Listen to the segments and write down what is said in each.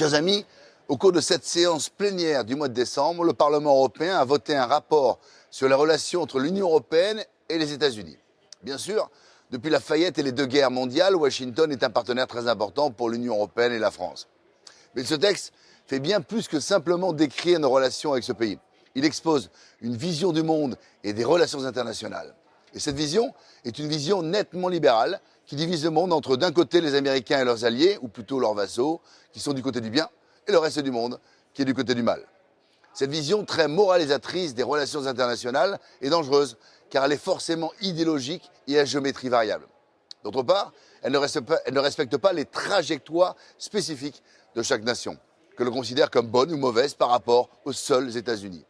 Chers amis, au cours de cette séance plénière du mois de décembre, le Parlement européen a voté un rapport sur les relations entre l'Union européenne et les États-Unis. Bien sûr, depuis la faillite et les deux guerres mondiales, Washington est un partenaire très important pour l'Union européenne et la France. Mais ce texte fait bien plus que simplement décrire nos relations avec ce pays. Il expose une vision du monde et des relations internationales. Et cette vision est une vision nettement libérale qui divise le monde entre d'un côté les Américains et leurs alliés, ou plutôt leurs vassaux, qui sont du côté du bien, et le reste du monde qui est du côté du mal. Cette vision très moralisatrice des relations internationales est dangereuse car elle est forcément idéologique et à géométrie variable. D'autre part, elle ne respecte pas les trajectoires spécifiques de chaque nation, que l'on considère comme bonnes ou mauvaises par rapport aux seuls États-Unis.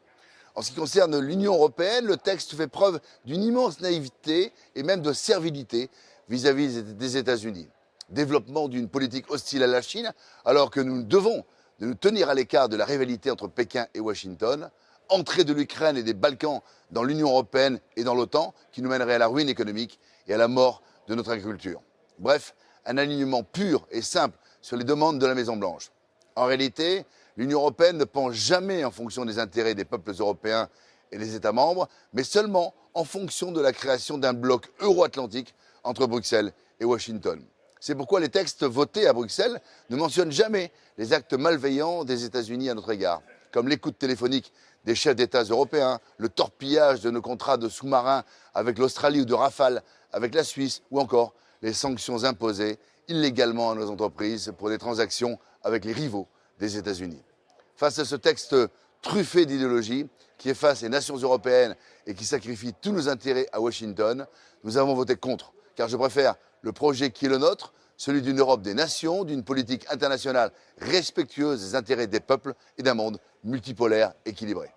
En ce qui concerne l'Union européenne, le texte fait preuve d'une immense naïveté et même de servilité vis-à-vis des États-Unis. Développement d'une politique hostile à la Chine, alors que nous devons de nous tenir à l'écart de la rivalité entre Pékin et Washington, entrée de l'Ukraine et des Balkans dans l'Union européenne et dans l'OTAN, qui nous mènerait à la ruine économique et à la mort de notre agriculture. Bref, un alignement pur et simple sur les demandes de la Maison-Blanche. En réalité, l'Union européenne ne pense jamais en fonction des intérêts des peuples européens et des États membres, mais seulement en fonction de la création d'un bloc euro-atlantique entre Bruxelles et Washington. C'est pourquoi les textes votés à Bruxelles ne mentionnent jamais les actes malveillants des États-Unis à notre égard, comme l'écoute téléphonique des chefs d'État européens, le torpillage de nos contrats de sous-marins avec l'Australie ou de Rafale avec la Suisse, ou encore les sanctions imposées illégalement à nos entreprises pour des transactions avec les rivaux des États-Unis. Face à ce texte truffé d'idéologie qui efface les nations européennes et qui sacrifie tous nos intérêts à Washington, nous avons voté contre, car je préfère le projet qui est le nôtre, celui d'une Europe des nations, d'une politique internationale respectueuse des intérêts des peuples et d'un monde multipolaire équilibré.